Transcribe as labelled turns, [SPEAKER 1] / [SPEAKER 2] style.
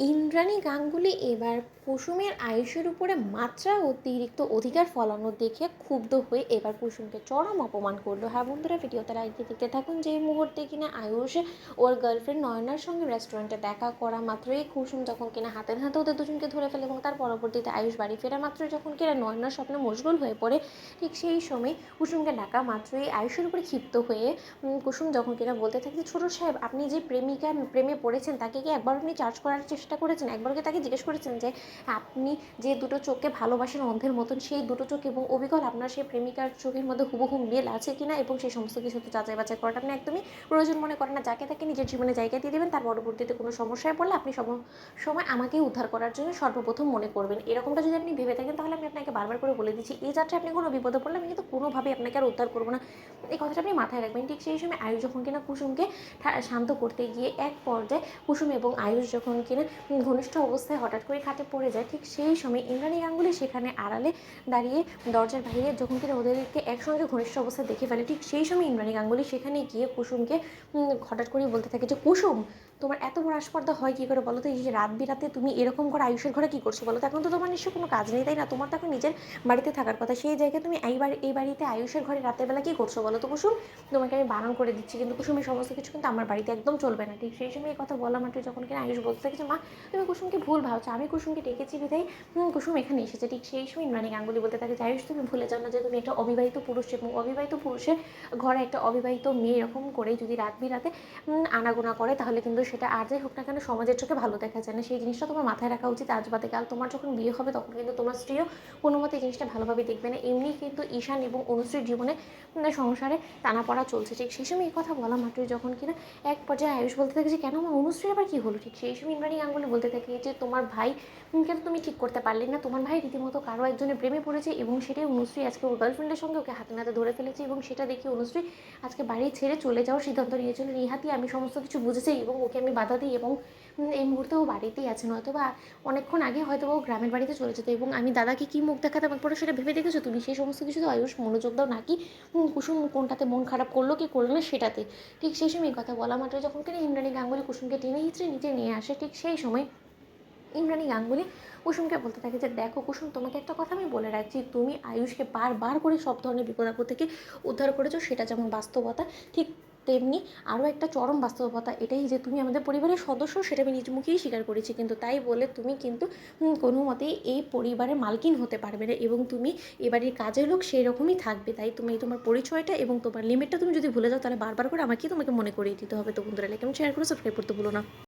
[SPEAKER 1] ইন্দ্রাণী গাঙ্গুলি এবার কুসুমের আয়ুষের উপরে মাত্রা অতিরিক্ত অধিকার ফলানো দেখে ক্ষুব্ধ হয়ে এবার কুসুমকে চরম অপমান করলো। হ্যাঁ বন্ধুরা, ভিডিওতে আগে দেখতে থাকুন। যে মুহূর্তে কিনা আয়ুষ ওর গার্লফ্রেন্ড নয়নার সঙ্গে রেস্টুরেন্টে দেখা করা মাত্রই কুসুম যখন কিনা হাতের হাতে ওদের দুজনকে ধরে ফেলে এবং তার পরবর্তীতে আয়ুষ বাড়ি ফেরা মাত্রই যখন কিনা নয়নার স্বপ্নে মশগুল হয়ে পড়ে, ঠিক সেই সময় কুসুমকে ডাকা মাত্রই আয়ুষের উপরে ক্ষিপ্ত হয়ে কুসুম যখন কিনা বলতে থাকে যে ছোটো সাহেব, আপনি যে প্রেমে পড়েছেন তাকে কি একবার আপনি চার্জ করার চেষ্টা করেছেন? একবার কি তাকে জিজ্ঞেস করেছেন যে আপনি যে দুটো চোখকে ভালোবাসেন অন্ধের মতন, সেই দুটো চোখ এবং অবিকল আপনার সেই প্রেমিকার চোখের মধ্যে হুবহু মিল আছে কিনা, এবং সেই সমস্ত কিছু তো যাচাই বাছাই করাটা আপনি একদমই প্রয়োজন মনে করেন না। যাকে তাকে নিজের জীবনে জায়গা দিয়ে দেবেন, তার পরবর্তীতে কোনো সমস্যায় পড়লে আপনি সময় আমাকেই উদ্ধার করার জন্য সর্বপ্রথম মনে করবেন। এরকমটা যদি আপনি ভেবে থাকেন তাহলে আমি আপনাকে বারবার করে বলে দিচ্ছি, এই যাত্রা আপনি কোনো বিপদে পড়লে আমি কিন্তু কোনোভাবেই আপনাকে আর উদ্ধার করবো না। এই কথাটা আপনি মাথায় রাখবেন। ঠিক সেই সময় আয়ুষ যখন কিনা কুসুমকে শান্ত করতে গিয়ে এক পর্যায়ে কুসুম এবং আয়ুষ যখন কিনা ঘনিষ্ঠ অবস্থায় হঠাৎ করে খাটে পড়ে যায়, ঠিক সেই সময় ইন্দ্রাণী গাঙ্গুলি সেখানে আড়ালে দাঁড়িয়ে দরজার বাইরে যখন কিনা ওদেরকে একসঙ্গে ঘনিষ্ঠ অবস্থায় দেখে ফেলে, ঠিক সেই সময় ইন্দ্রাণী গাঙ্গুলি সেখানে গিয়ে কুসুমকে হঠাৎ করে বলতে থাকে যে কুসুম, তোমার এত বড় আস্পর্ধা হয় কী করে বলো তো? এই যে রাত বিরাতে তুমি এরকম করে আয়ুষের ঘরে কী করছো বলো তো? এখন তো তোমার নিশ্চয়ই কোনো কাজ নেই, তাই না? তোমার তো এখন নিজের বাড়িতে থাকার কথা, সেই জায়গায় তুমি এই বাড়িতে আয়ুষের ঘরে রাতের বেলা কী করছো বলো তো কুসুম? তোমাকে আমি বারণ করে দিচ্ছি, কিন্তু কুসুমের সমস্ত কিছু কিন্তু আমার বাড়িতে একদম চলবে না। ঠিক সেই সময় এই কথা বলা মাত্র যখন কিনা আয়ুষ বলতে থাকে যে মা, তুমি কুসুমকে ভুল ভাবছো, আমি কুসুমকে ডেকেছি বিধায় কুসুম এখানে এসেছে। ঠিক সেই সময় ইন্দ্রাণী গাঙ্গুলি বলতে থাকে যে আয়ুষ, তুমি ভুলে যাও না যে তুমি একটা অবিবাহিত পুরুষ, এবং অবিবাহিত পুরুষের ঘরে একটা অবিবাহিত মেয়ে এরকম করে যদি রাত বিরাতে আনাগোনা করে, তাহলে কিন্তু সেটা আর যাই হোক না কেন সমাজের চোখে ভালো দেখা যায় না। সেই জিনিসটা তোমার মাথায় রাখা উচিত। আজ বাদে কাল তোমার যখন বিয়ে হবে তখন কিন্তু তোমার স্ত্রীও কোনো মতে এই জিনিসটা ভালোভাবে দেখবে না। এমনি কিন্তু ঈশান এবং অনুশ্রীর জীবনে সংসারে টানাপড়া চলছে। ঠিক সেই সময় এই কথা বলা মাত্রই যখন কিনা এক পর্যায়ে আয়ুষ বলতে থাকে যে কেন আমার অনুশ্রীর আবার কী হলো? ঠিক সেই সময় ইন্দ্রাণী গাঙ্গুলি বলতে থাকে যে তোমার ভাই কেন তুমি ঠিক করতে পারলে না? তোমার ভাই রীতিমতো কারো একজনের প্রেমে পড়েছে, এবং সেটাই অনুশ্রী আজকে ওর গার্লফ্রেন্ডের সঙ্গে ওকে হাতে নাতে ধরে ফেলেছে, এবং সেটা দেখে অনুশ্রী আজকে বাড়ি ছেড়ে চলে যাওয়ার সিদ্ধান্ত নিয়েছিল। নিহাতি আমি সমস্ত কিছু বুঝেছি এবং ওকে আমি বাধা দিই, এবং এই মুহূর্তে ও বাড়িতেই আছে, নয়তো বা অনেকক্ষণ আগে হয়তো ও গ্রামের বাড়িতে চলে যেত। এবং আমি দাদাকে কী মুখ দেখাতে পরে সেটা ভেবে দেখেছো তুমি? সেই সমস্ত কিছু তো আয়ুষ মনোযোগ দাও নাকি কুসুম কোনটাতে মন খারাপ করলো কি করলো না সেটাতে। ঠিক সেই সময় এই কথা বলা মাত্র যখন কিনা ইন্দ্রাণী গাঙ্গুলি কুসুমকে টেনে হিঁচড়ে নিচে নিয়ে আসে, ঠিক সেই সময় ইন্দ্রাণী গাঙ্গুলি কুসুমকে বলতে থাকে যে দেখো কুসুম, তোমাকে একটা কথা আমি বলে রাখছি, তুমি আয়ুষকে বারবার করে সব ধরনের বিপদ আপদ থেকে উদ্ধার করেছো, সেটা যেমন বাস্তবতা, ঠিক তেমনি আরও একটা চরম বাস্তবতা এটাই যে তুমি আমাদের পরিবারের সদস্য, সেটা আমি নিজ মুখেই স্বীকার করেছি, কিন্তু তাই বলে তুমি কিন্তু কোনো মতেই এই পরিবারের মালকিন হতে পারবে না, এবং তুমি এবারের কাজের লোক সেই রকমই থাকবে। তাই তুমি তোমার পরিচয়টা এবং তোমার লিমিটটা তুমি যদি ভুলে যাও, তাহলে বারবার করে তোমাকে মনে করিয়ে দিতে হবে। তো বন্ধুরা, লাইক এবং শেয়ার করে সাবস্ক্রাইব করতে ভুলো না।